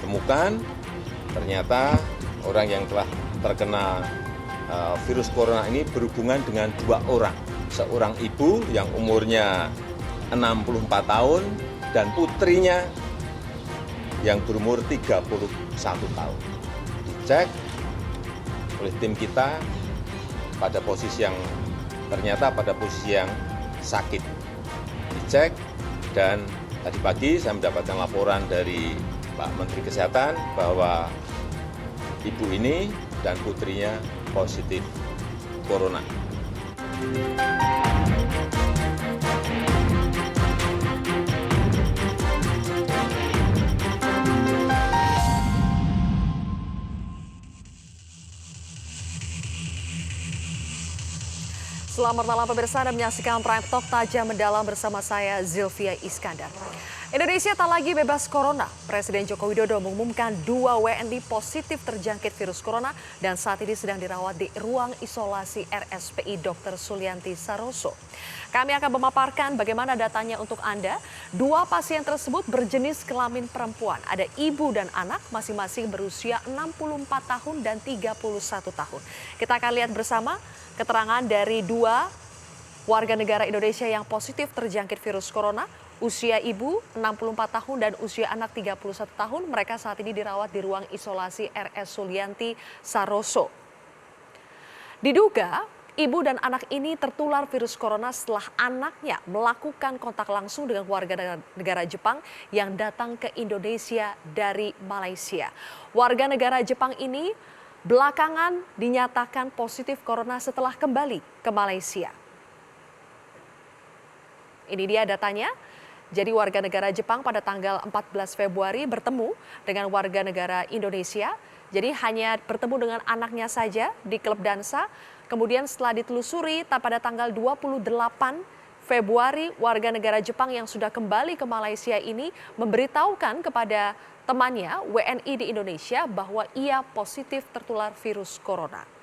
ditemukan ternyata orang yang telah terkena virus corona ini berhubungan dengan 2 orang. Seorang ibu yang umurnya 64 tahun dan putrinya yang berumur 31 tahun. Dicek oleh tim kita pada posisi yang ternyata pada posisi yang sakit. Dicek dan tadi pagi saya mendapatkan laporan dari Pak Menteri Kesehatan bahwa ibu ini dan putrinya positif corona. Selamat malam pemirsa, Anda menyaksikan Prime Talk Tajam Mendalam bersama saya Zilvia Iskandar. Indonesia tak lagi bebas corona. Presiden Joko Widodo mengumumkan 2 WNI positif terjangkit virus corona dan saat ini sedang dirawat di ruang isolasi RSPI Dr. Sulianti Saroso. Kami akan memaparkan bagaimana datanya untuk Anda. 2 pasien tersebut berjenis kelamin perempuan. Ada ibu dan anak masing-masing berusia 64 tahun dan 31 tahun. Kita akan lihat bersama keterangan dari 2 warga negara Indonesia yang positif terjangkit virus corona. Usia ibu 64 tahun dan usia anak 31 tahun. Mereka saat ini dirawat di ruang isolasi RS Sulianti Saroso. Diduga ibu dan anak ini tertular virus corona setelah anaknya melakukan kontak langsung dengan warga negara Jepang yang datang ke Indonesia dari Malaysia. Warga negara Jepang ini belakangan dinyatakan positif corona setelah kembali ke Malaysia. Ini dia datanya. Jadi warga negara Jepang pada tanggal 14 Februari bertemu dengan warga negara Indonesia. Jadi hanya bertemu dengan anaknya saja di klub dansa. Kemudian setelah ditelusuri pada tanggal 28 Februari warga negara Jepang yang sudah kembali ke Malaysia ini memberitahukan kepada temannya WNI di Indonesia bahwa ia positif tertular virus corona.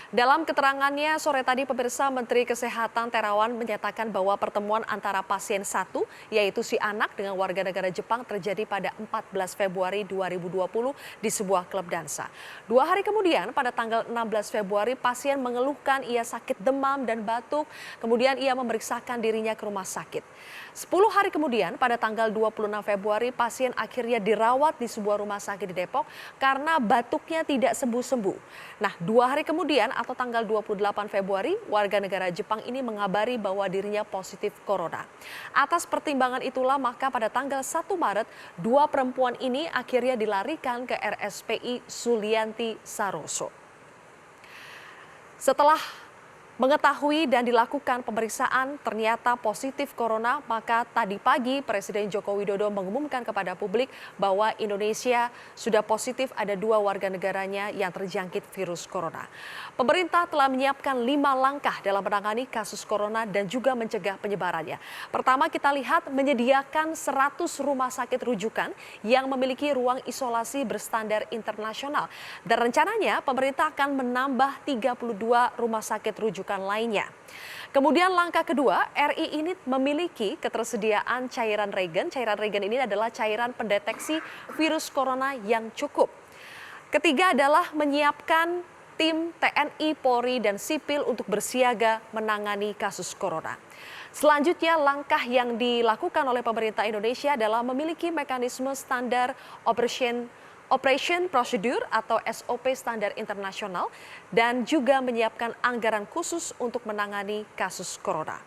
Dalam keterangannya sore tadi pemirsa, Menteri Kesehatan Terawan menyatakan bahwa pertemuan antara pasien 1 yaitu si anak dengan warga negara Jepang terjadi pada 14 Februari 2020 di sebuah klub dansa. 2 hari kemudian pada tanggal 16 Februari pasien mengeluhkan ia sakit demam dan batuk, kemudian ia memeriksakan dirinya ke rumah sakit. 10 hari kemudian pada tanggal 26 Februari pasien akhirnya dirawat di sebuah rumah sakit di Depok karena batuknya tidak sembuh-sembuh. Nah, 2 hari kemudian atau tanggal 28 Februari, warga negara Jepang ini mengabari bahwa dirinya positif corona. Atas pertimbangan itulah maka pada tanggal 1 Maret, 2 perempuan ini akhirnya dilarikan ke RSPI Sulianti Saroso. Setelah mengetahui dan dilakukan pemeriksaan ternyata positif corona, maka tadi pagi Presiden Joko Widodo mengumumkan kepada publik bahwa Indonesia sudah positif ada 2 warga negaranya yang terjangkit virus corona. Pemerintah telah menyiapkan 5 langkah dalam menangani kasus corona dan juga mencegah penyebarannya. Pertama kita lihat menyediakan 100 rumah sakit rujukan yang memiliki ruang isolasi berstandar internasional. Dan rencananya pemerintah akan menambah 32 rumah sakit rujukan lainnya. Kemudian langkah kedua, RI ini memiliki ketersediaan cairan regen. Cairan regen ini adalah cairan pendeteksi virus corona yang cukup. Ketiga adalah menyiapkan tim TNI, Polri, dan sipil untuk bersiaga menangani kasus corona. Selanjutnya, langkah yang dilakukan oleh pemerintah Indonesia adalah memiliki mekanisme standar Operation Procedure atau SOP standar internasional dan juga menyiapkan anggaran khusus untuk menangani kasus corona.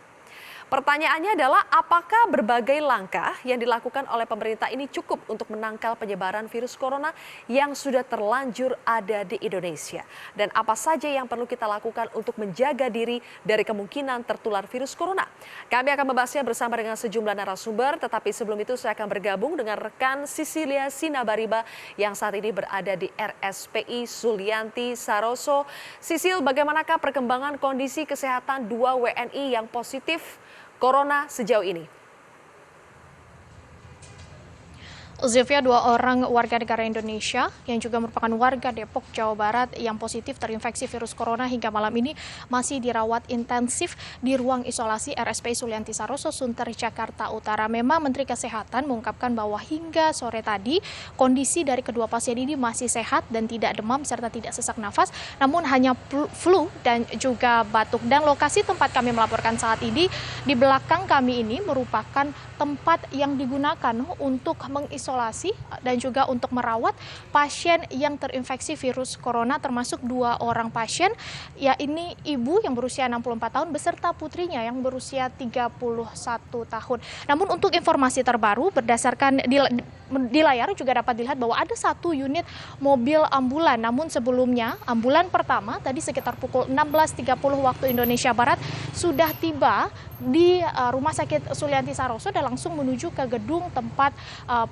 Pertanyaannya adalah apakah berbagai langkah yang dilakukan oleh pemerintah ini cukup untuk menangkal penyebaran virus corona yang sudah terlanjur ada di Indonesia? Dan apa saja yang perlu kita lakukan untuk menjaga diri dari kemungkinan tertular virus corona? Kami akan membahasnya bersama dengan sejumlah narasumber, tetapi sebelum itu saya akan bergabung dengan rekan Sisilia Sinabariba yang saat ini berada di RSPI Sulianti Saroso. Sisil, bagaimanakah perkembangan kondisi kesehatan 2 WNI yang positif corona sejauh ini? Zevia, 2 orang warga negara Indonesia yang juga merupakan warga Depok, Jawa Barat yang positif terinfeksi virus corona hingga malam ini masih dirawat intensif di ruang isolasi RSPI Sulianti Saroso, Sunter, Jakarta Utara. Memang Menteri Kesehatan mengungkapkan bahwa hingga sore tadi kondisi dari kedua pasien ini masih sehat dan tidak demam serta tidak sesak nafas, namun hanya flu dan juga batuk. Dan lokasi tempat kami melaporkan saat ini di belakang kami ini merupakan tempat yang digunakan untuk mengisolasi dan juga untuk merawat pasien yang terinfeksi virus corona, termasuk 2 orang pasien, yakni ibu yang berusia 64 tahun beserta putrinya yang berusia 31 tahun. Namun untuk informasi terbaru berdasarkan di layar juga dapat dilihat bahwa ada 1 unit mobil ambulan. Namun sebelumnya ambulan pertama tadi sekitar pukul 16.30 waktu Indonesia Barat sudah tiba di Rumah Sakit Sulianti Saroso dan langsung menuju ke gedung tempat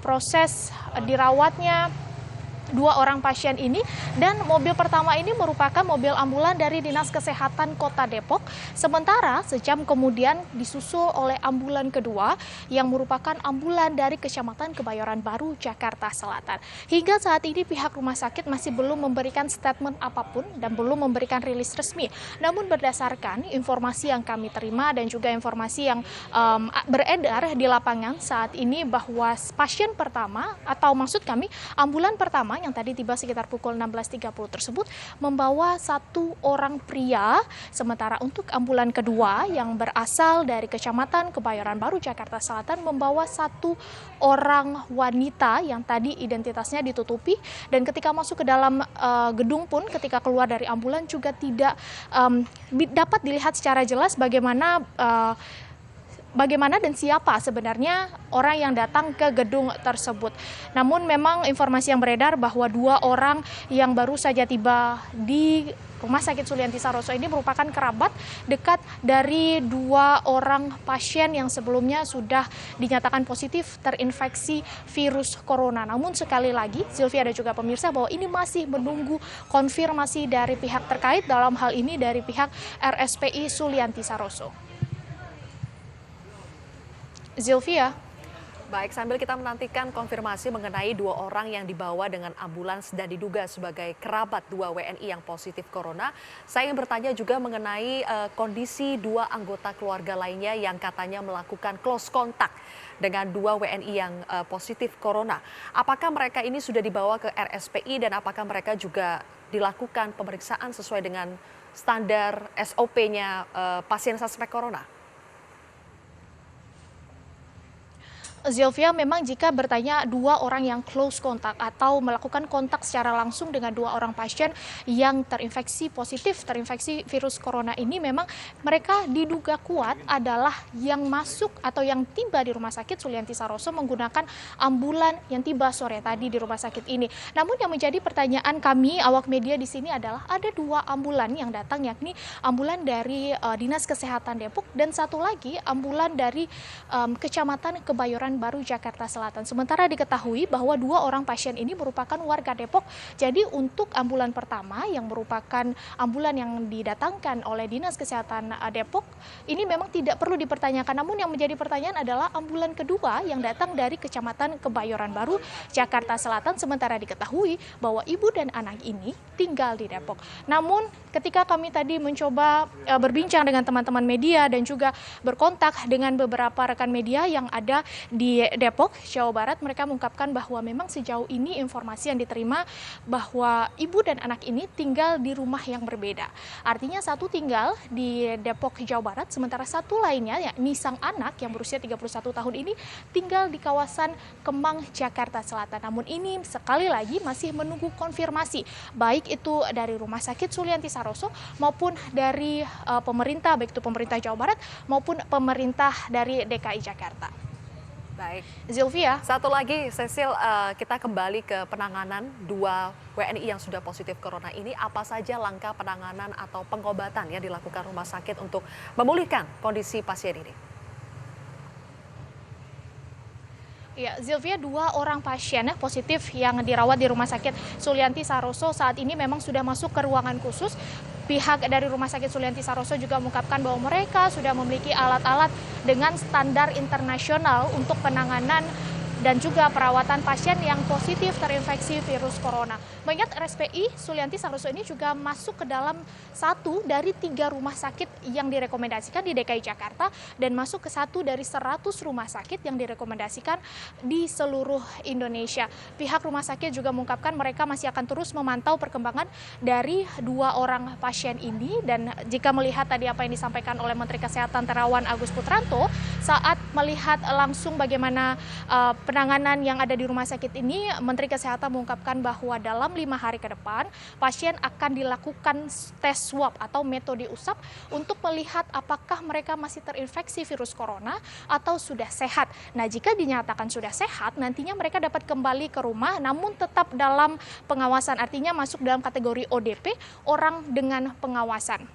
proses dirawatnya 2 orang pasien ini. Dan mobil pertama ini merupakan mobil ambulan dari Dinas Kesehatan Kota Depok. Sementara sejam kemudian disusul oleh ambulan kedua yang merupakan ambulan dari Kecamatan Kebayoran Baru, Jakarta Selatan. Hingga saat ini pihak rumah sakit masih belum memberikan statement apapun dan belum memberikan rilis resmi. Namun berdasarkan informasi yang kami terima dan juga informasi yang beredar di lapangan saat ini bahwa pasien pertama atau maksud kami ambulan pertama yang tadi tiba sekitar pukul 16.30 tersebut membawa 1 orang pria, sementara untuk ambulan kedua yang berasal dari Kecamatan Kebayoran Baru, Jakarta Selatan membawa 1 orang wanita yang tadi identitasnya ditutupi. Dan ketika masuk ke dalam gedung pun, ketika keluar dari ambulan juga tidak dapat dilihat secara jelas bagaimana dan siapa sebenarnya orang yang datang ke gedung tersebut. Namun memang informasi yang beredar bahwa 2 orang yang baru saja tiba di Rumah Sakit Sulianti Saroso ini merupakan kerabat dekat dari 2 orang pasien yang sebelumnya sudah dinyatakan positif terinfeksi virus corona. Namun sekali lagi, Sylvia dan juga pemirsa, bahwa ini masih menunggu konfirmasi dari pihak terkait, dalam hal ini dari pihak RSPI Sulianti Saroso. Sylvia. Baik, sambil kita menantikan konfirmasi mengenai 2 orang yang dibawa dengan ambulans dan diduga sebagai kerabat 2 WNI yang positif corona, saya ingin bertanya juga mengenai kondisi 2 anggota keluarga lainnya yang katanya melakukan close contact dengan 2 WNI yang positif corona. Apakah mereka ini sudah dibawa ke RSPI dan apakah mereka juga dilakukan pemeriksaan sesuai dengan standar SOP-nya pasien suspek corona? Sylvia, memang jika bertanya 2 orang yang close contact atau melakukan kontak secara langsung dengan 2 orang pasien yang terinfeksi virus corona ini, memang mereka diduga kuat adalah yang masuk atau yang tiba di Rumah Sakit Sulianti Saroso menggunakan ambulan yang tiba sore tadi di rumah sakit ini. Namun yang menjadi pertanyaan kami awak media di sini adalah ada 2 ambulan yang datang, yakni ambulan dari Dinas Kesehatan Depok dan satu lagi ambulan dari Kecamatan Kebayoran Baru, Jakarta Selatan. Sementara diketahui bahwa 2 orang pasien ini merupakan warga Depok. Jadi untuk ambulan pertama yang merupakan ambulan yang didatangkan oleh Dinas Kesehatan Depok ini memang tidak perlu dipertanyakan. Namun yang menjadi pertanyaan adalah ambulan kedua yang datang dari Kecamatan Kebayoran Baru, Jakarta Selatan. Sementara diketahui bahwa ibu dan anak ini tinggal di Depok. Namun ketika kami tadi mencoba berbincang dengan teman-teman media dan juga berkontak dengan beberapa rekan media yang ada di Depok, Jawa Barat, mereka mengungkapkan bahwa memang sejauh ini informasi yang diterima bahwa ibu dan anak ini tinggal di rumah yang berbeda. Artinya satu tinggal di Depok, Jawa Barat, sementara satu lainnya yakni sang anak yang berusia 31 tahun ini tinggal di kawasan Kemang, Jakarta Selatan. Namun ini sekali lagi masih menunggu konfirmasi, baik itu dari Rumah Sakit Sulianti Saroso maupun dari pemerintah, baik itu pemerintah Jawa Barat maupun pemerintah dari DKI Jakarta. Baik, Sylvia. Satu lagi, Cecil, kita kembali ke penanganan 2 WNI yang sudah positif corona ini. Apa saja langkah penanganan atau pengobatan yang dilakukan rumah sakit untuk memulihkan kondisi pasien ini? Ya, Sylvia, 2 orang pasien positif yang dirawat di Rumah Sakit Sulianti Saroso saat ini memang sudah masuk ke ruangan khusus. Pihak dari Rumah Sakit Sulianti Saroso juga mengungkapkan bahwa mereka sudah memiliki alat-alat dengan standar internasional untuk penanganan dan juga perawatan pasien yang positif terinfeksi virus corona. Mengingat RSPI Sulianti Saroso ini juga masuk ke dalam satu dari 3 rumah sakit yang direkomendasikan di DKI Jakarta dan masuk ke satu dari 100 rumah sakit yang direkomendasikan di seluruh Indonesia. Pihak rumah sakit juga mengungkapkan mereka masih akan terus memantau perkembangan dari 2 orang pasien ini, dan jika melihat tadi apa yang disampaikan oleh Menteri Kesehatan Terawan Agus Putranto saat melihat langsung bagaimana penanganan yang ada di rumah sakit ini, Menteri Kesehatan mengungkapkan bahwa dalam 5 hari ke depan pasien akan dilakukan tes swab atau metode usap untuk melihat apakah mereka masih terinfeksi virus corona atau sudah sehat. Nah, jika dinyatakan sudah sehat, nantinya mereka dapat kembali ke rumah namun tetap dalam pengawasan, artinya masuk dalam kategori ODP, orang dengan pengawasan,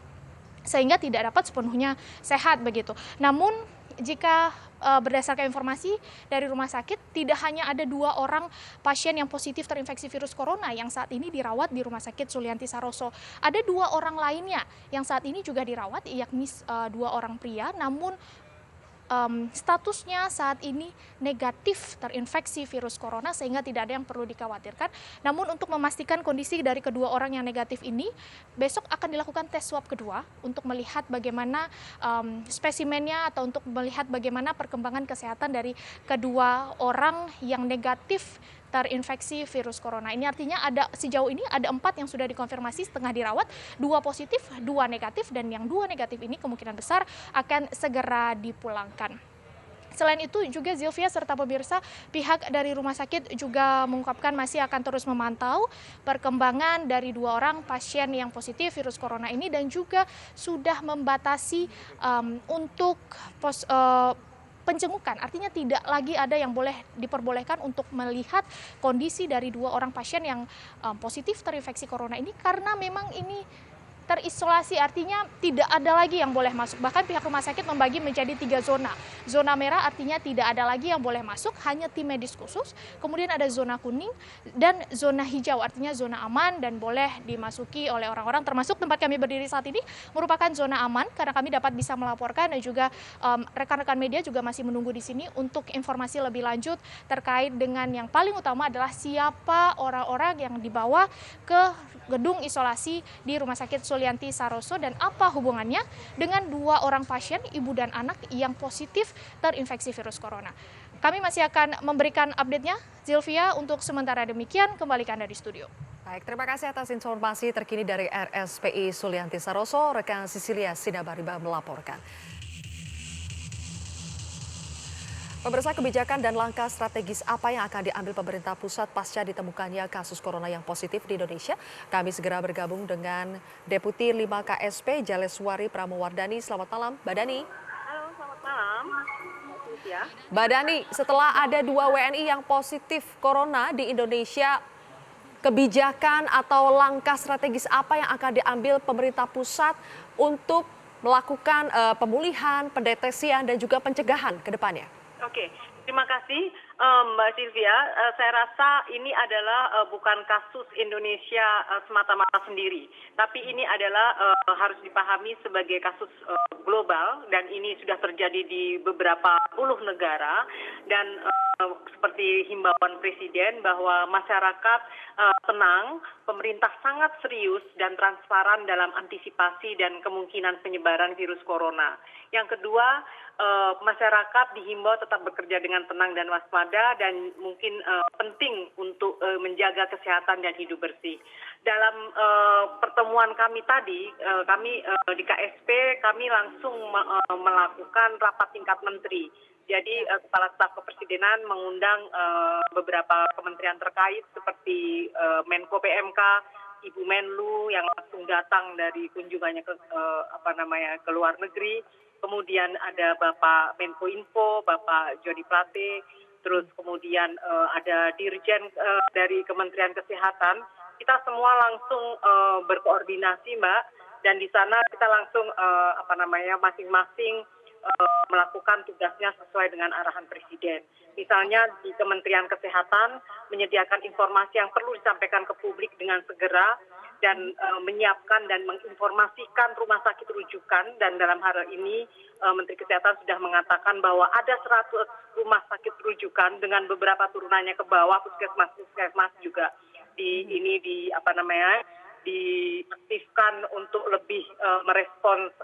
sehingga tidak dapat sepenuhnya sehat begitu. Namun jika berdasarkan informasi dari rumah sakit, tidak hanya ada 2 orang pasien yang positif terinfeksi virus corona yang saat ini dirawat di Rumah Sakit Sulianti Saroso. Ada 2 orang lainnya yang saat ini juga dirawat, yakni 2 orang pria, namun statusnya saat ini negatif terinfeksi virus corona sehingga tidak ada yang perlu dikhawatirkan. Namun untuk memastikan kondisi dari kedua orang yang negatif ini, besok akan dilakukan tes swab kedua untuk melihat bagaimana spesimennya atau untuk melihat bagaimana perkembangan kesehatan dari kedua orang yang negatif terinfeksi virus corona. Ini artinya sejauh ini ada 4 yang sudah dikonfirmasi setengah dirawat, 2 positif, 2 negatif, dan yang 2 negatif ini kemungkinan besar akan segera dipulangkan. Selain itu juga Zilvia serta pemirsa, pihak dari rumah sakit juga mengungkapkan masih akan terus memantau perkembangan dari 2 orang pasien yang positif virus corona ini dan juga sudah membatasi untuk penjengukan, artinya tidak lagi ada yang boleh diperbolehkan untuk melihat kondisi dari 2 orang pasien yang positif terinfeksi corona ini, karena memang ini terisolasi, artinya tidak ada lagi yang boleh masuk. Bahkan pihak rumah sakit membagi menjadi 3 zona. Zona merah artinya tidak ada lagi yang boleh masuk, hanya tim medis khusus. Kemudian ada zona kuning dan zona hijau, artinya zona aman dan boleh dimasuki oleh orang-orang, termasuk tempat kami berdiri saat ini merupakan zona aman karena kami dapat bisa melaporkan, dan juga rekan-rekan media juga masih menunggu di sini untuk informasi lebih lanjut terkait dengan yang paling utama adalah siapa orang-orang yang dibawa ke gedung isolasi di Rumah Sakit Sulianti Saroso dan apa hubungannya dengan 2 orang pasien, ibu dan anak yang positif terinfeksi virus corona. Kami masih akan memberikan update-nya. Zilvia, untuk sementara demikian, kembali ke Anda di studio. Baik, terima kasih atas informasi terkini dari RSPI Sulianti Saroso. Rekan Sisilia Sinabariba melaporkan. Pemirsa, kebijakan dan langkah strategis apa yang akan diambil pemerintah pusat pasca ditemukannya kasus corona yang positif di Indonesia? Kami segera bergabung dengan Deputi 5 KSP Jaleswari Pramowardani. Selamat malam, Mbak Dani. Halo, selamat malam. Mbak Dani, setelah ada 2 WNI yang positif corona di Indonesia, kebijakan atau langkah strategis apa yang akan diambil pemerintah pusat untuk melakukan pemulihan, pendeteksian, dan juga pencegahan ke depannya? Oke, terima kasih Mbak Sylvia. Saya rasa ini adalah bukan kasus Indonesia semata-mata sendiri, tapi ini adalah harus dipahami sebagai kasus global, dan ini sudah terjadi di beberapa puluh negara, dan seperti himbauan Presiden bahwa masyarakat tenang, pemerintah sangat serius dan transparan dalam antisipasi dan kemungkinan penyebaran virus corona. Yang kedua, masyarakat dihimbau tetap bekerja dengan tenang dan waspada, dan mungkin penting untuk menjaga kesehatan dan hidup bersih. Dalam pertemuan kami tadi, kami di KSP, kami langsung melakukan rapat tingkat menteri. Jadi Kepala Staf Kepresidenan mengundang beberapa kementerian terkait seperti Menko PMK, Ibu Menlu yang langsung datang dari kunjungannya ke luar negeri. Kemudian ada Bapak Menko Info, Bapak Jody Plate, terus kemudian ada Dirjen dari Kementerian Kesehatan. Kita semua langsung berkoordinasi, Mbak, dan di sana kita langsung masing-masing melakukan tugasnya sesuai dengan arahan Presiden. Misalnya di Kementerian Kesehatan menyediakan informasi yang perlu disampaikan ke publik dengan segera, dan menyiapkan dan menginformasikan rumah sakit rujukan, dan dalam hal ini Menteri Kesehatan sudah mengatakan bahwa ada 100 rumah sakit rujukan dengan beberapa turunannya ke bawah, puskesmas juga diaktifkan untuk lebih merespons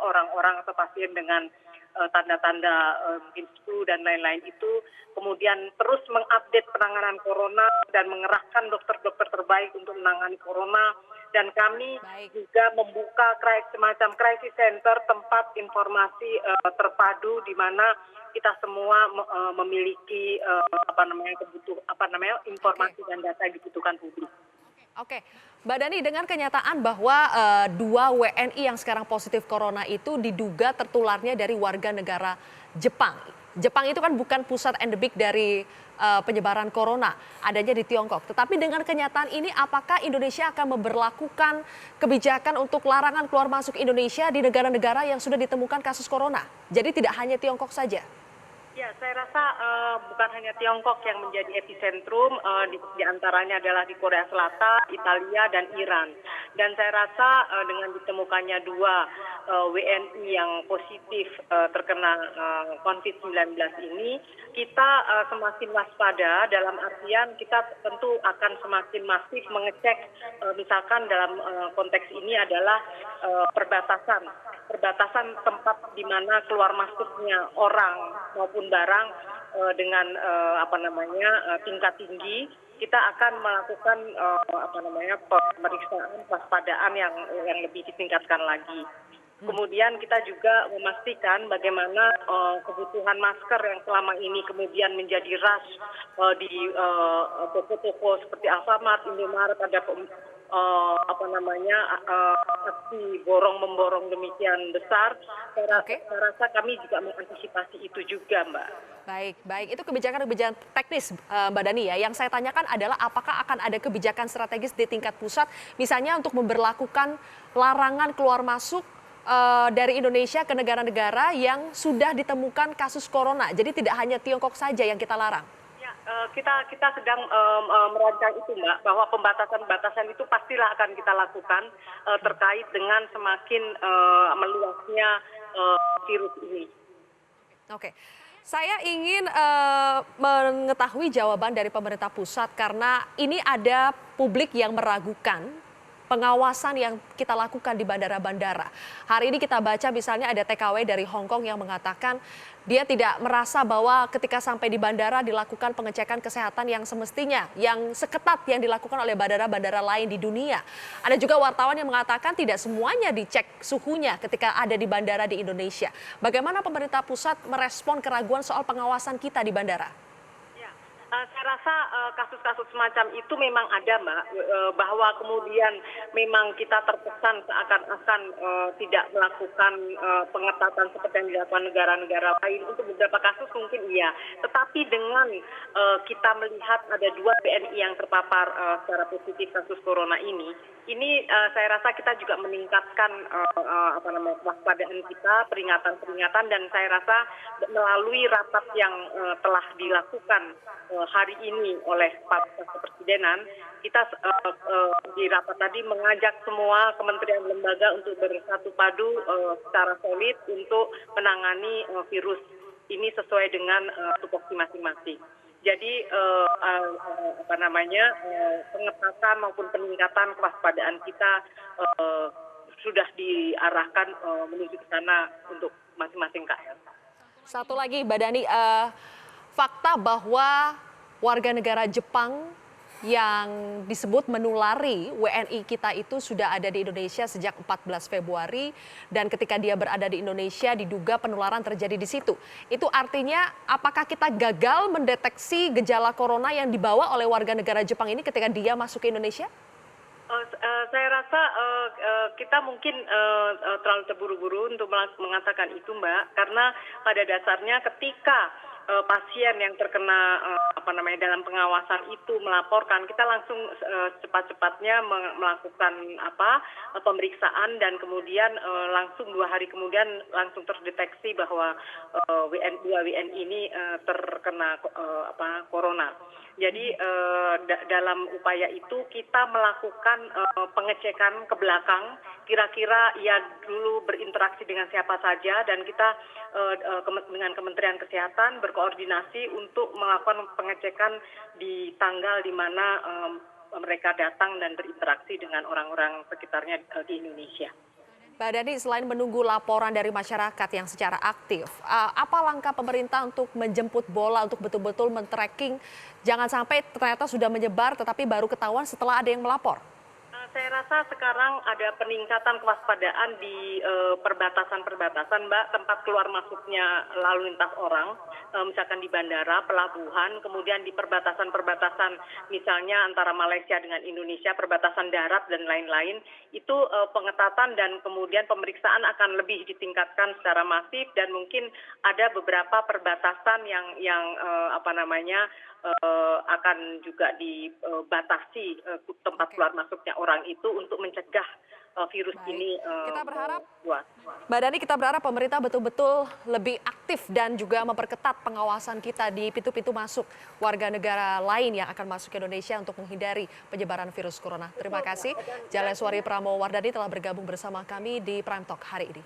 orang-orang atau pasien dengan tanda-tanda mungkin flu dan lain-lain itu, kemudian terus mengupdate penanganan corona dan mengerahkan dokter-dokter terbaik untuk menangani corona, dan kami juga membuka semacam crisis center, tempat informasi terpadu di mana kita semua memiliki informasi dan data yang dibutuhkan publik. Oke, Mbak Dani, dengan kenyataan bahwa 2 WNI yang sekarang positif corona itu diduga tertularnya dari warga negara Jepang. Jepang itu kan bukan pusat endemik dari penyebaran corona, adanya di Tiongkok. Tetapi dengan kenyataan ini, apakah Indonesia akan memberlakukan kebijakan untuk larangan keluar masuk Indonesia di negara-negara yang sudah ditemukan kasus corona? Jadi tidak hanya Tiongkok saja. Ya, saya rasa bukan hanya Tiongkok yang menjadi epicentrum, di antaranya adalah di Korea Selatan, Italia, dan Iran. Dan saya rasa dengan ditemukannya 2 WNI yang positif terkena COVID-19 ini, kita semakin waspada, dalam artian kita tentu akan semakin masif mengecek, misalkan dalam konteks ini adalah perbatasan tempat di mana keluar masuknya orang maupun barang dengan tingkat tinggi, kita akan melakukan pemeriksaan waspadaan yang lebih ditingkatkan lagi. Kemudian kita juga memastikan bagaimana kebutuhan masker yang selama ini kemudian menjadi rush di toko-toko seperti Alfamart, Indomaret, ada aksi borong-memborong demikian besar. Saya rasa kami juga mengantisipasi itu juga, Mbak. Baik. Itu kebijakan-kebijakan teknis, Mbak Dani ya. Yang saya tanyakan adalah apakah akan ada kebijakan strategis di tingkat pusat, misalnya untuk memberlakukan larangan keluar masuk dari Indonesia ke negara-negara yang sudah ditemukan kasus corona. Jadi tidak hanya Tiongkok saja yang kita larang. Kita sedang merancang itu, Mbak, bahwa pembatasan-batasan itu pastilah akan kita lakukan terkait dengan semakin meluasnya virus ini. Oke. Saya ingin mengetahui jawaban dari pemerintah pusat karena ini ada publik yang meragukan pengawasan yang kita lakukan di bandara-bandara. Hari ini kita baca misalnya ada TKW dari Hong Kong yang mengatakan dia tidak merasa bahwa ketika sampai di bandara dilakukan pengecekan kesehatan yang semestinya, yang seketat yang dilakukan oleh bandara-bandara lain di dunia. Ada juga wartawan yang mengatakan tidak semuanya dicek suhunya ketika ada di bandara di Indonesia. Bagaimana pemerintah pusat merespon keraguan soal pengawasan kita di bandara? Saya rasa kasus-kasus semacam itu memang ada, Mbak, bahwa kemudian memang kita terkesan seakan-akan tidak melakukan pengetatan seperti yang dilakukan negara-negara lain. Untuk beberapa kasus mungkin iya, tetapi dengan kita melihat ada 2 WNI yang terpapar secara positif kasus corona ini saya rasa kita juga meningkatkan kewaspadaan kita, peringatan-peringatan, dan saya rasa melalui rapat yang telah dilakukan hari ini oleh Pak Kepresidenan, kita di rapat tadi mengajak semua kementerian lembaga untuk bersatu padu secara solid untuk menangani virus ini sesuai dengan tupoksi masing-masing. Jadi pengetatan maupun peningkatan kewaspadaan kita sudah diarahkan menuju ke sana untuk masing-masing KL. Satu lagi, Mbak Dani, fakta bahwa warga negara Jepang yang disebut menulari WNI kita itu sudah ada di Indonesia sejak 14 Februari dan ketika dia berada di Indonesia diduga penularan terjadi di situ. Itu artinya apakah kita gagal mendeteksi gejala corona yang dibawa oleh warga negara Jepang ini ketika dia masuk ke Indonesia? Saya rasa kita mungkin terlalu terburu-buru untuk mengatakan itu, Mbak, karena pada dasarnya ketika pasien yang terkena dalam pengawasan itu melaporkan, kita langsung cepat-cepatnya melakukan pemeriksaan dan kemudian langsung 2 hari kemudian langsung terdeteksi bahwa dua WNI ini terkena corona. Jadi dalam upaya itu kita melakukan pengecekan ke belakang, kira-kira ia dulu berinteraksi dengan siapa saja, dan kita dengan Kementerian Kesehatan berkoordinasi untuk melakukan pengecekan di tanggal di mana mereka datang dan berinteraksi dengan orang-orang sekitarnya di Indonesia. Mbak Dani, selain menunggu laporan dari masyarakat yang secara aktif, apa langkah pemerintah untuk menjemput bola, untuk betul-betul men-tracking, jangan sampai ternyata sudah menyebar tetapi baru ketahuan setelah ada yang melapor? Saya rasa sekarang ada peningkatan kewaspadaan di perbatasan-perbatasan, Mbak, tempat keluar masuknya lalu lintas orang, misalkan di bandara, pelabuhan, kemudian di perbatasan-perbatasan misalnya antara Malaysia dengan Indonesia, perbatasan darat dan lain-lain, itu pengetatan dan kemudian pemeriksaan akan lebih ditingkatkan secara masif, dan mungkin ada beberapa perbatasan yang akan juga dibatasi tempat keluar masuknya orang itu untuk mencegah virus ini. Kita berharap, Mbak Dani, kita berharap pemerintah betul-betul lebih aktif dan juga memperketat pengawasan kita di pintu-pintu masuk warga negara lain yang akan masuk ke Indonesia untuk menghindari penyebaran virus corona. Terima kasih, Jaleswari Pramowardhani telah bergabung bersama kami di Prime Talk hari ini.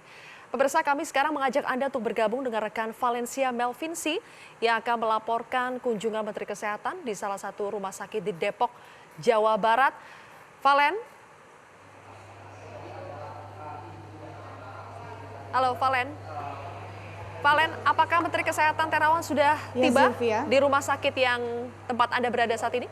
Pemirsa, kami sekarang mengajak Anda untuk bergabung dengan rekan Valencia Melvinsi yang akan melaporkan kunjungan Menteri Kesehatan di salah satu rumah sakit di Depok, Jawa Barat. Valen? Halo, Valen. Valen, apakah Menteri Kesehatan Terawan sudah tiba di rumah sakit yang tempat Anda berada saat ini?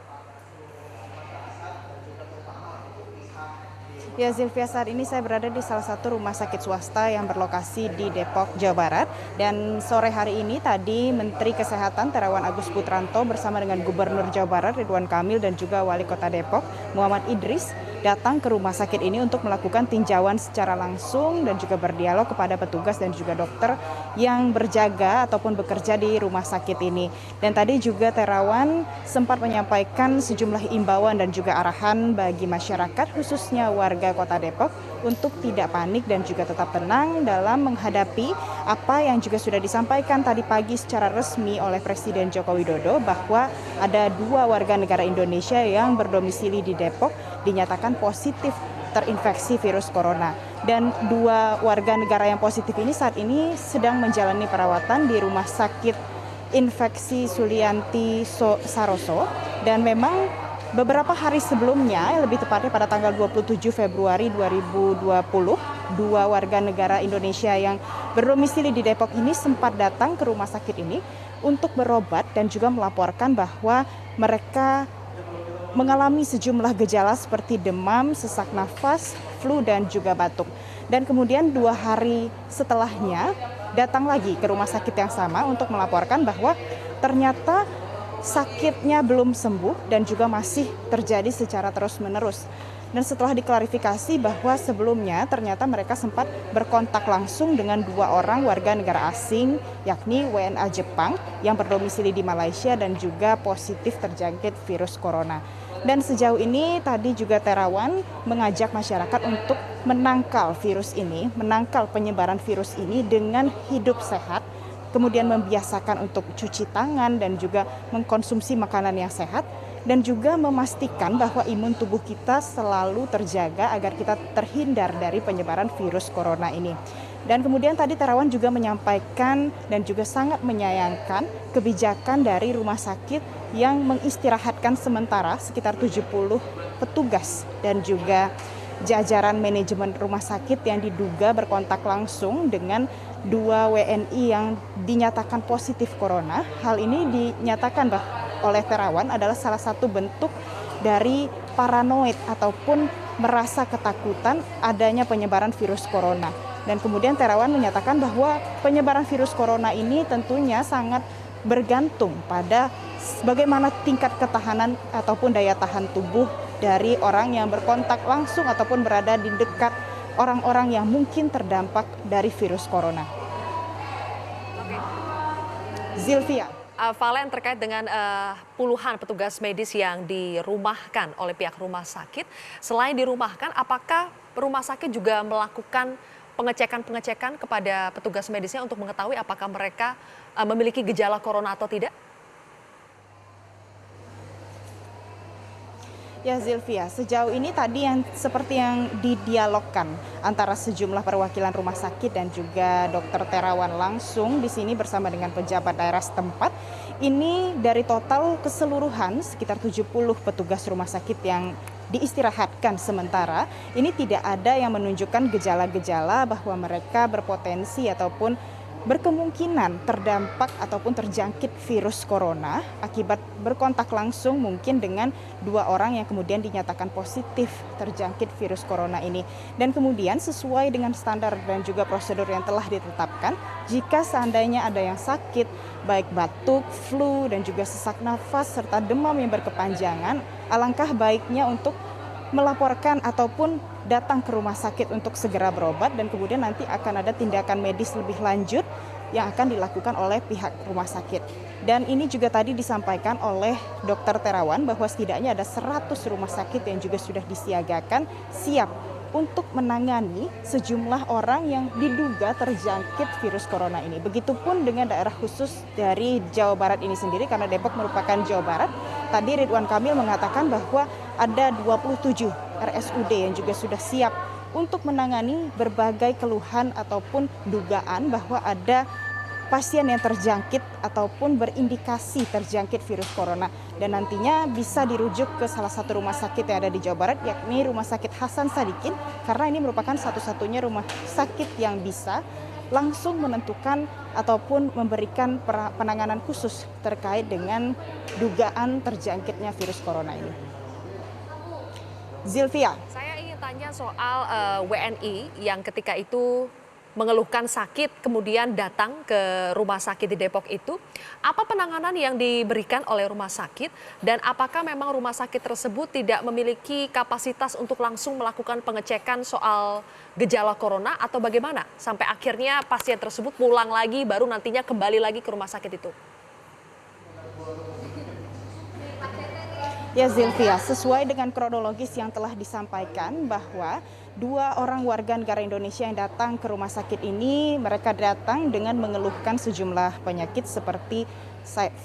Ya, Zilvia, saat ini saya berada di salah satu rumah sakit swasta yang berlokasi di Depok, Jawa Barat. Dan sore hari ini tadi Menteri Kesehatan Terawan Agus Putranto bersama dengan Gubernur Jawa Barat Ridwan Kamil dan juga Wali Kota Depok Muhammad Idris datang ke rumah sakit ini untuk melakukan tinjauan secara langsung dan juga berdialog kepada petugas dan juga dokter yang berjaga ataupun bekerja di rumah sakit ini. Dan tadi juga Terawan sempat menyampaikan sejumlah imbauan dan juga arahan bagi masyarakat, khususnya warga Kota Depok, untuk tidak panik dan juga tetap tenang dalam menghadapi apa yang juga sudah disampaikan tadi pagi secara resmi oleh Presiden Joko Widodo, bahwa ada 2 warga negara Indonesia yang berdomisili di Depok dinyatakan positif terinfeksi virus corona. Dan 2 warga negara yang positif ini saat ini sedang menjalani perawatan di Rumah Sakit Infeksi Sulianti Saroso. Dan memang beberapa hari sebelumnya, lebih tepatnya pada tanggal 27 Februari 2020, 2 warga negara Indonesia yang berdomisili di Depok ini sempat datang ke rumah sakit ini untuk berobat dan juga melaporkan bahwa mereka mengalami sejumlah gejala seperti demam, sesak nafas, flu, dan juga batuk. Dan kemudian 2 hari setelahnya datang lagi ke rumah sakit yang sama untuk melaporkan bahwa ternyata sakitnya belum sembuh dan juga masih terjadi secara terus-menerus. Dan setelah diklarifikasi bahwa sebelumnya ternyata mereka sempat berkontak langsung dengan 2 orang warga negara asing, yakni WNA Jepang yang berdomisili di Malaysia dan juga positif terjangkit virus corona. Dan sejauh ini tadi juga Terawan mengajak masyarakat untuk menangkal virus ini, menangkal penyebaran virus ini dengan hidup sehat, kemudian membiasakan untuk cuci tangan dan juga mengkonsumsi makanan yang sehat, dan juga memastikan bahwa imun tubuh kita selalu terjaga agar kita terhindar dari penyebaran virus corona ini. Dan kemudian tadi Terawan juga menyampaikan dan juga sangat menyayangkan kebijakan dari rumah sakit yang mengistirahatkan sementara sekitar 70 petugas dan juga jajaran manajemen rumah sakit yang diduga berkontak langsung dengan 2 WNI yang dinyatakan positif corona. Hal ini dinyatakan oleh Terawan adalah salah satu bentuk dari paranoid ataupun merasa ketakutan adanya penyebaran virus corona. Dan kemudian Terawan menyatakan bahwa penyebaran virus corona ini tentunya sangat bergantung pada bagaimana tingkat ketahanan ataupun daya tahan tubuh dari orang yang berkontak langsung ataupun berada di dekat orang-orang yang mungkin terdampak dari virus corona. Zilvia. Valen, terkait dengan puluhan petugas medis yang dirumahkan oleh pihak rumah sakit, selain dirumahkan, apakah rumah sakit juga melakukan pengecekan-pengecekan kepada petugas medisnya untuk mengetahui apakah mereka memiliki gejala corona atau tidak? Ya Zilvia, sejauh ini tadi seperti yang didialogkan antara sejumlah perwakilan rumah sakit dan juga Dokter Terawan langsung di sini bersama dengan pejabat daerah setempat. Ini dari total keseluruhan sekitar 70 petugas rumah sakit yang diistirahatkan sementara, ini tidak ada yang menunjukkan gejala-gejala bahwa mereka berpotensi ataupun berkemungkinan terdampak ataupun terjangkit virus corona akibat berkontak langsung mungkin dengan 2 orang yang kemudian dinyatakan positif terjangkit virus corona ini. Dan kemudian sesuai dengan standar dan juga prosedur yang telah ditetapkan, jika seandainya ada yang sakit, baik batuk, flu, dan juga sesak nafas serta demam yang berkepanjangan, alangkah baiknya untuk melaporkan ataupun datang ke rumah sakit untuk segera berobat, dan kemudian nanti akan ada tindakan medis lebih lanjut yang akan dilakukan oleh pihak rumah sakit. Dan ini juga tadi disampaikan oleh Dokter Terawan bahwa setidaknya ada 100 rumah sakit yang juga sudah disiagakan siap untuk menangani sejumlah orang yang diduga terjangkit virus corona ini. Begitupun dengan daerah khusus dari Jawa Barat ini sendiri, karena Depok merupakan Jawa Barat. Tadi Ridwan Kamil mengatakan bahwa ada 27 RSUD yang juga sudah siap untuk menangani berbagai keluhan ataupun dugaan bahwa ada pasien yang terjangkit ataupun berindikasi terjangkit virus corona, dan nantinya bisa dirujuk ke salah satu rumah sakit yang ada di Jawa Barat, yakni Rumah Sakit Hasan Sadikin, karena ini merupakan satu-satunya rumah sakit yang bisa langsung menentukan ataupun memberikan penanganan khusus terkait dengan dugaan terjangkitnya virus corona ini. Zilvia. Saya ingin tanya soal WNI yang ketika itu mengeluhkan sakit kemudian datang ke rumah sakit di Depok itu, apa penanganan yang diberikan oleh rumah sakit dan apakah memang rumah sakit tersebut tidak memiliki kapasitas untuk langsung melakukan pengecekan soal gejala corona atau bagaimana sampai akhirnya pasien tersebut pulang lagi baru nantinya kembali lagi ke rumah sakit itu? Ya Zilvia, sesuai dengan kronologis yang telah disampaikan bahwa 2 orang warga negara Indonesia yang datang ke rumah sakit ini, mereka datang dengan mengeluhkan sejumlah penyakit seperti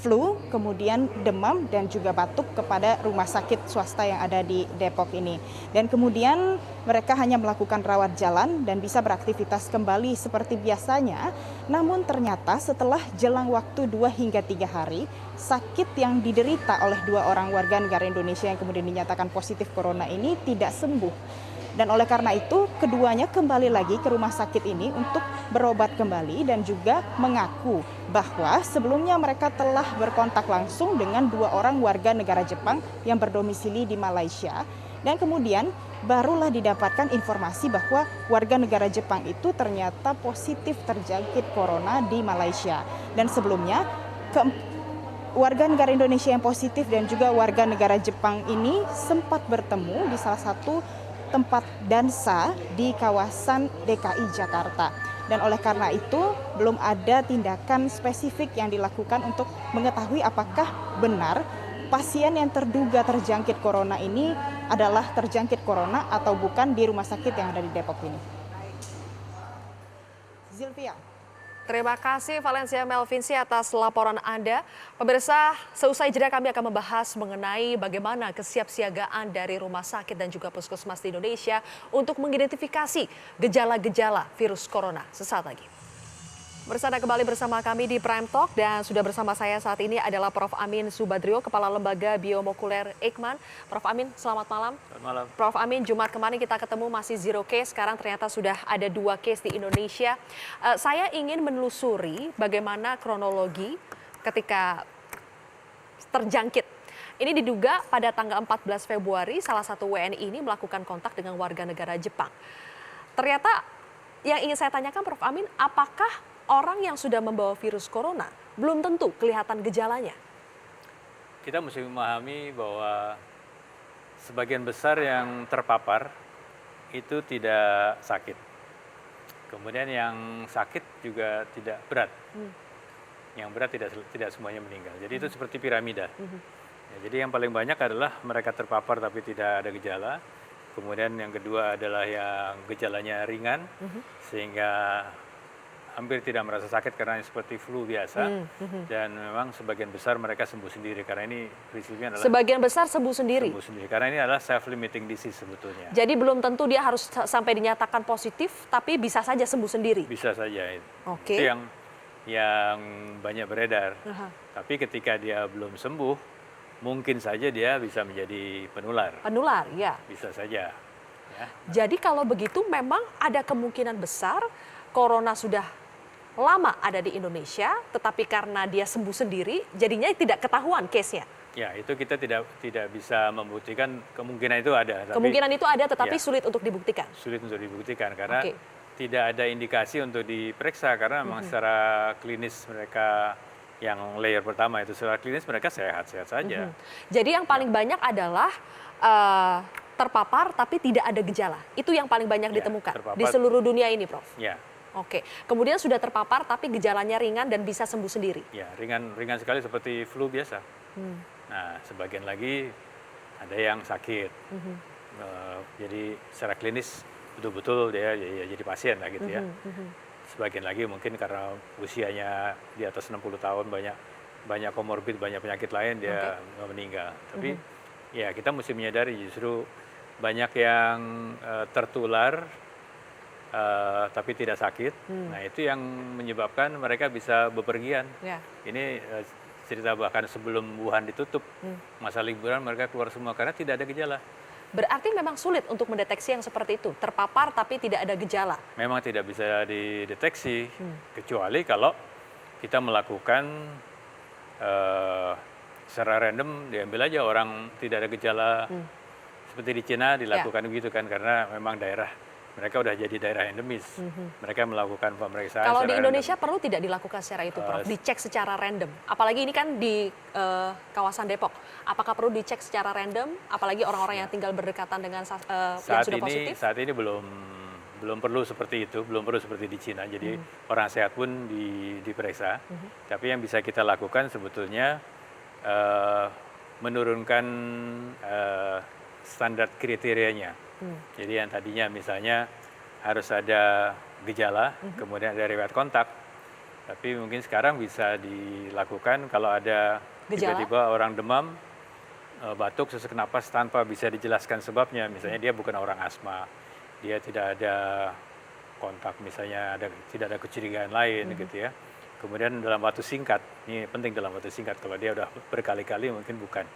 flu, kemudian demam dan juga batuk kepada rumah sakit swasta yang ada di Depok ini. Dan kemudian mereka hanya melakukan rawat jalan dan bisa beraktivitas kembali seperti biasanya. Namun ternyata setelah jelang waktu 2 hingga 3 hari, sakit yang diderita oleh 2 orang warga negara Indonesia yang kemudian dinyatakan positif corona ini tidak sembuh. Dan oleh karena itu, keduanya kembali lagi ke rumah sakit ini untuk berobat kembali dan juga mengaku bahwa sebelumnya mereka telah berkontak langsung dengan 2 orang warga negara Jepang yang berdomisili di Malaysia. Dan kemudian barulah didapatkan informasi bahwa warga negara Jepang itu ternyata positif terjangkit corona di Malaysia. Dan sebelumnya, warga negara Indonesia yang positif dan juga warga negara Jepang ini sempat bertemu di salah satu tempat dansa di kawasan DKI Jakarta. Dan oleh karena itu belum ada tindakan spesifik yang dilakukan untuk mengetahui apakah benar pasien yang terduga terjangkit corona ini adalah terjangkit corona atau bukan di rumah sakit yang ada di Depok ini. Zilvia. Terima kasih Valencia Melvinci atas laporan Anda. Pemirsa, seusai jeda kami akan membahas mengenai bagaimana kesiapsiagaan dari rumah sakit dan juga puskesmas di Indonesia untuk mengidentifikasi gejala-gejala virus corona. Sesaat lagi. Bersama kembali bersama kami di Prime Talk dan sudah bersama saya saat ini adalah Prof. Amin Subadrio, Kepala Lembaga Biomolekuler Eijkman. Prof. Amin, selamat malam. Selamat malam. Prof. Amin, Jumat kemarin kita ketemu masih 0 case, sekarang ternyata sudah ada 2 case di Indonesia. Saya ingin menelusuri bagaimana kronologi ketika terjangkit. Ini diduga pada tanggal 14 Februari salah satu WNI ini melakukan kontak dengan warga negara Jepang. Ternyata yang ingin saya tanyakan Prof. Amin, apakah orang yang sudah membawa virus corona belum tentu kelihatan gejalanya? Kita mesti memahami bahwa sebagian besar yang terpapar itu tidak sakit. Kemudian yang sakit juga tidak berat. yang berat tidak semuanya meninggal. Jadi itu seperti piramida. Ya, jadi yang paling banyak adalah mereka terpapar tapi tidak ada gejala. Kemudian yang kedua adalah yang gejalanya ringan, sehingga hampir tidak merasa sakit karena seperti flu biasa. Dan memang sebagian besar mereka sembuh sendiri, karena ini prinsipnya adalah Sebagian besar sembuh sendiri. sembuh sendiri. Karena ini adalah self-limiting disease sebetulnya. Jadi belum tentu dia harus sampai dinyatakan positif, tapi bisa saja sembuh sendiri. Bisa saja. Oke. Itu yang banyak beredar. Tapi ketika dia belum sembuh, mungkin saja dia bisa menjadi penular. Penular, ya. Bisa saja. Ya. Jadi kalau begitu memang ada kemungkinan besar corona sudah lama ada di Indonesia, tetapi karena dia sembuh sendiri, jadinya tidak ketahuan case-nya. Ya, itu kita tidak bisa membuktikan, kemungkinan itu ada. Tapi Kemungkinan itu ada, tetapi ya, sulit untuk dibuktikan. sulit untuk dibuktikan karena Oke. tidak ada indikasi untuk diperiksa, karena memang secara klinis mereka yang layer pertama itu secara klinis mereka sehat-sehat saja. Jadi yang paling banyak adalah terpapar tapi tidak ada gejala. Itu yang paling banyak Ya, ditemukan terpapar. di seluruh dunia ini, Prof. Ya, Oke. Kemudian sudah terpapar tapi gejalanya ringan dan bisa sembuh sendiri. ya ringan sekali seperti flu biasa. Nah, sebagian lagi ada yang sakit. Jadi secara klinis betul-betul dia ya jadi pasien lah gitu ya. Sebagian lagi mungkin karena usianya di atas 60 tahun, banyak komorbid, banyak penyakit lain, dia meninggal. Tapi ya kita mesti menyadari justru banyak yang tertular tapi tidak sakit. Nah, itu yang menyebabkan mereka bisa bepergian. Ya. Ini cerita bahkan sebelum Wuhan ditutup, masa liburan mereka keluar semua karena tidak ada gejala. Berarti memang sulit untuk mendeteksi yang seperti itu, terpapar tapi tidak ada gejala. Memang tidak bisa dideteksi, kecuali kalau kita melakukan secara random, diambil aja orang tidak ada gejala. Seperti di Cina dilakukan begitu kan, karena memang mereka udah jadi daerah endemis. Mereka melakukan pemeriksaan Kalau di secara Indonesia random. perlu tidak dilakukan secara itu, Prof? Dicek secara random. Apalagi ini kan di kawasan Depok. Apakah perlu dicek secara random? Apalagi orang-orang yang tinggal berdekatan dengan yang sudah positif? Saat ini belum perlu seperti itu, belum perlu seperti di Cina. Jadi orang sehat pun diperiksa. Tapi yang bisa kita lakukan sebetulnya menurunkan standar kriterianya. Jadi yang tadinya misalnya harus ada gejala, kemudian ada riwayat kontak. Tapi mungkin sekarang bisa dilakukan kalau ada Gejala? tiba-tiba orang demam, batuk, sesak napas tanpa bisa dijelaskan sebabnya. Misalnya dia bukan orang asma, dia tidak ada kontak, misalnya tidak ada kecurigaan lain gitu ya. Kemudian dalam waktu singkat, ini penting dalam waktu singkat, kalau dia udah berkali-kali mungkin bukan.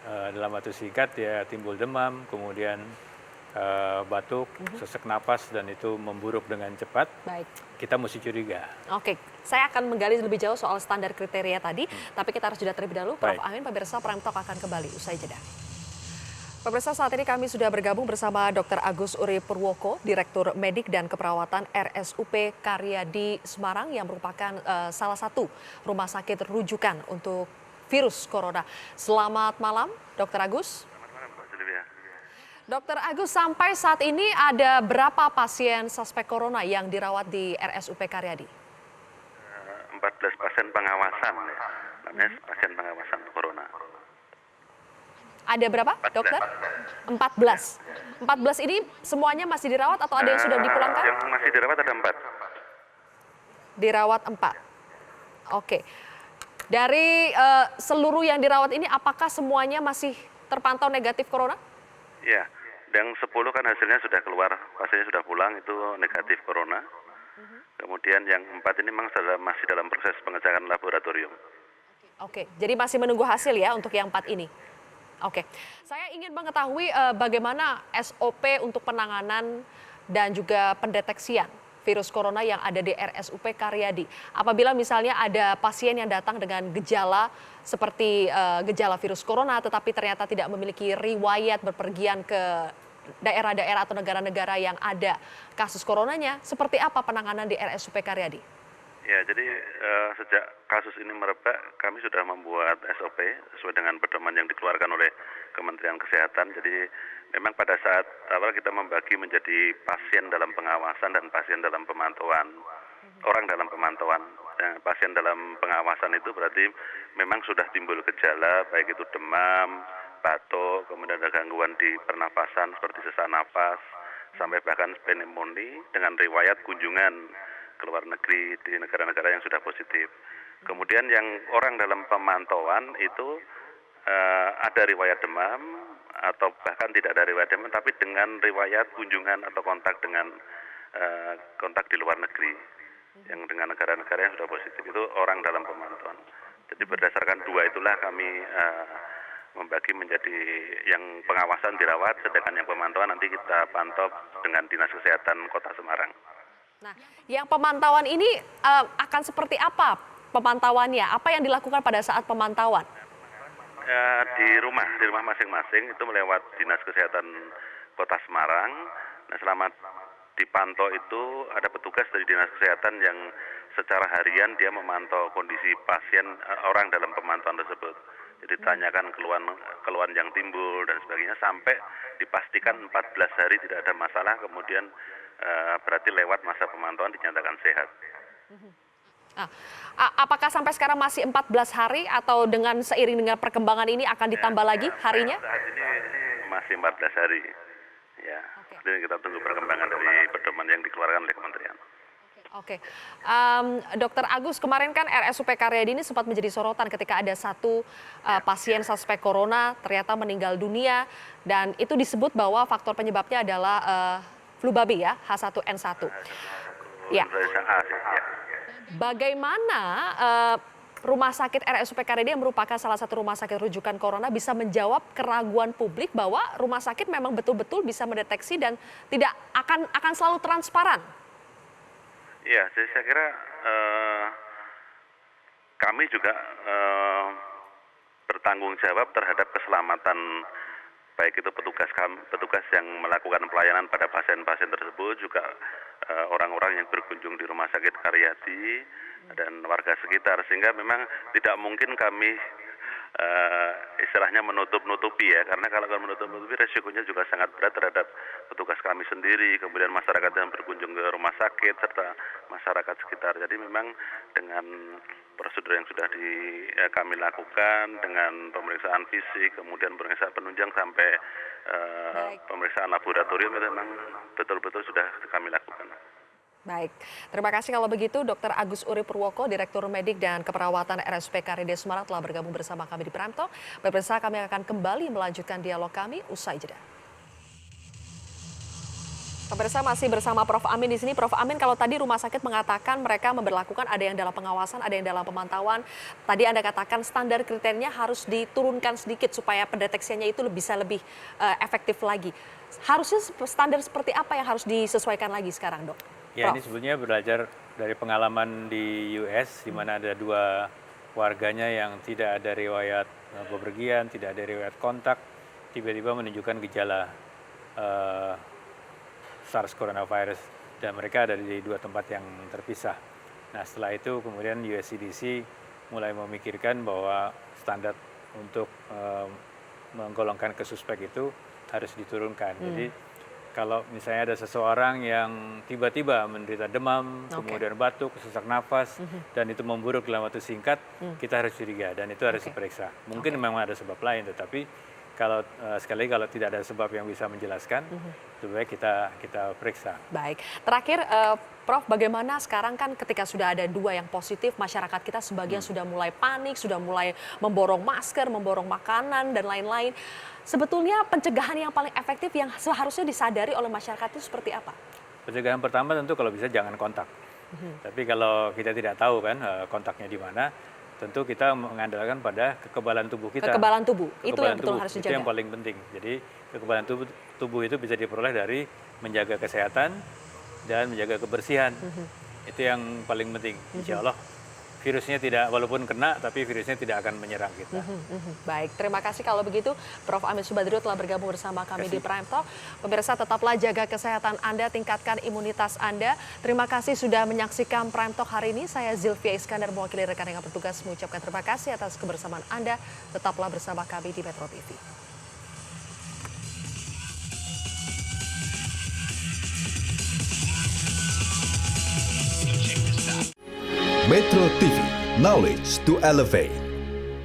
Dalam waktu singkat dia timbul demam, kemudian batuk, sesak napas, dan itu memburuk dengan cepat, Baik. kita mesti curiga. Oke, saya akan menggali lebih jauh soal standar kriteria tadi, tapi kita harus jeda terlebih dahulu. Prof. Baik. Amin, pemirsa Prime Talk akan kembali usai jeda. Pemirsa, saat ini kami sudah bergabung bersama Dr. Agus Uri Purwoko, Direktur Medik dan Keperawatan RSUP Karyadi Semarang, yang merupakan salah satu rumah sakit rujukan untuk virus corona. Selamat malam, Dr. Agus. Selamat malam, Mbak Sylvia. Dr. Agus, sampai saat ini ada berapa pasien suspek corona yang dirawat di RSUP Karyadi? 14 pasien pengawasan, ya. Namanya pasien pengawasan corona. Ada berapa, 14. dokter? 14. 14 ini semuanya masih dirawat atau ada yang sudah dipulangkan? Yang masih dirawat ada 4. Dirawat 4. Oke. Dari seluruh yang dirawat ini, apakah semuanya masih terpantau negatif corona? Ya, yang 10 kan hasilnya sudah keluar, pasiennya sudah pulang, itu negatif corona. Kemudian yang 4 ini memang masih dalam proses pengecekan laboratorium. Oke, jadi masih menunggu hasil ya untuk yang 4 ini. Oke, saya ingin mengetahui bagaimana SOP untuk penanganan dan juga pendeteksian virus corona yang ada di RSUP Karyadi. Apabila misalnya ada pasien yang datang dengan gejala seperti gejala virus corona, tetapi ternyata tidak memiliki riwayat berpergian ke daerah-daerah atau negara-negara yang ada kasus coronanya, seperti apa penanganan di RSUP Karyadi? Ya, jadi sejak kasus ini merebak, kami sudah membuat SOP sesuai dengan pedoman yang dikeluarkan oleh Kementerian Kesehatan. Jadi memang pada saat awal kita membagi menjadi pasien dalam pengawasan dan pasien dalam pemantauan, orang dalam pemantauan pasien dalam pengawasan itu berarti memang sudah timbul gejala, baik itu demam, batuk, kemudian ada gangguan di pernafasan seperti sesak napas, sampai bahkan pneumonia dengan riwayat kunjungan ke luar negeri di negara-negara yang sudah positif. Kemudian yang orang dalam pemantauan itu ada riwayat demam atau bahkan tidak ada riwayat demam, tapi dengan riwayat kunjungan atau kontak dengan kontak di luar negeri yang dengan negara-negara yang sudah positif, itu orang dalam pemantauan. Jadi berdasarkan dua itulah kami membagi menjadi yang pengawasan dirawat, sedangkan yang pemantauan nanti kita pantau dengan Dinas Kesehatan Kota Semarang. Nah, yang pemantauan ini akan seperti apa pemantauannya? Apa yang dilakukan pada saat pemantauan? Di rumah masing-masing itu melewat Dinas Kesehatan Kota Semarang. Nah, selama dipantau itu ada petugas dari Dinas Kesehatan yang secara harian dia memantau kondisi pasien orang dalam pemantauan tersebut. Jadi ditanyakan keluhan yang timbul dan sebagainya sampai dipastikan 14 hari tidak ada masalah, kemudian berarti lewat masa pemantauan dinyatakan sehat. Nah, apakah sampai sekarang masih 14 hari atau seiring dengan perkembangan ini akan ditambah lagi harinya? Saat ini masih 14 hari. Ya, jadi kita tunggu perkembangan dari pedoman yang dikeluarkan oleh kementerian. Oke, Dokter Agus, kemarin kan RSUP Karyadi ini sempat menjadi sorotan ketika ada satu pasien suspek corona ternyata meninggal dunia, dan itu disebut bahwa faktor penyebabnya adalah flu babi ya, H1N1. Ya. Bagaimana Rumah Sakit RSUP Karyadi yang merupakan salah satu rumah sakit rujukan corona bisa menjawab keraguan publik bahwa rumah sakit memang betul-betul bisa mendeteksi dan tidak akan selalu transparan? Ya, jadi saya kira kami juga bertanggung jawab terhadap keselamatan baik itu petugas yang melakukan pelayanan pada pasien-pasien tersebut, juga orang-orang yang berkunjung di Rumah Sakit Karyadi dan warga sekitar, sehingga memang tidak mungkin kami istilahnya menutup-nutupi ya, karena kalau menutup-nutupi resikonya juga sangat berat terhadap petugas kami sendiri, kemudian masyarakat yang berkunjung ke rumah sakit serta masyarakat sekitar. Jadi memang dengan prosedur yang sudah kami lakukan dengan pemeriksaan fisik, kemudian pemeriksaan penunjang sampai pemeriksaan laboratorium, itu memang betul-betul sudah kami lakukan. Baik, terima kasih kalau begitu Dr. Agus Uri Purwoko, Direktur Medik dan Keperawatan RSUP Karyadi Semarang telah bergabung bersama kami di Prime Talk. Pemirsa, kami akan kembali melanjutkan dialog kami usai jeda. Pemirsa, masih bersama Prof. Amin di sini. Prof. Amin, kalau tadi rumah sakit mengatakan mereka memberlakukan ada yang dalam pengawasan, ada yang dalam pemantauan. Tadi Anda katakan standar kriterianya harus diturunkan sedikit supaya pendeteksiannya itu bisa lebih efektif lagi. Harusnya standar seperti apa yang harus disesuaikan lagi sekarang, Dok? Ya, ini sebetulnya belajar dari pengalaman di US, di mana ada 2 warganya yang tidak ada riwayat bepergian, tidak ada riwayat kontak, tiba-tiba menunjukkan gejala SARS coronavirus, dan mereka ada di 2 tempat yang terpisah. Nah, setelah itu kemudian US CDC mulai memikirkan bahwa standar untuk menggolongkan ke suspek itu harus diturunkan. Jadi kalau misalnya ada seseorang yang tiba-tiba menderita demam, kemudian batuk, sesak nafas, dan itu memburuk dalam waktu singkat, kita harus curiga dan itu harus diperiksa. Mungkin memang ada sebab lain, tetapi kalau sekali lagi kalau tidak ada sebab yang bisa menjelaskan, lebih baik kita periksa. Baik, terakhir Prof, bagaimana sekarang kan ketika sudah ada 2 yang positif, masyarakat kita sebagian sudah mulai panik, sudah mulai memborong masker, memborong makanan dan lain-lain. Sebetulnya pencegahan yang paling efektif yang seharusnya disadari oleh masyarakat itu seperti apa? Pencegahan pertama tentu kalau bisa jangan kontak. Tapi kalau kita tidak tahu kan kontaknya di mana, tentu kita mengandalkan pada kekebalan tubuh kita. Kekebalan tubuh, itu yang betul tubuh, harus dijaga. Itu yang paling penting. Jadi kekebalan tubuh itu bisa diperoleh dari menjaga kesehatan dan menjaga kebersihan. Itu yang paling penting. Insya Allah virusnya tidak, walaupun kena, tapi virusnya tidak akan menyerang kita. Baik, terima kasih kalau begitu. Prof. Amin Subandrio telah bergabung bersama kami di Prime Talk. Pemirsa, tetaplah jaga kesehatan Anda, tingkatkan imunitas Anda. Terima kasih sudah menyaksikan Prime Talk hari ini. Saya Zilvia Iskandar, mewakili rekan yang bertugas mengucapkan terima kasih atas kebersamaan Anda. Tetaplah bersama kami di Metro TV. Metro TV, knowledge to elevate.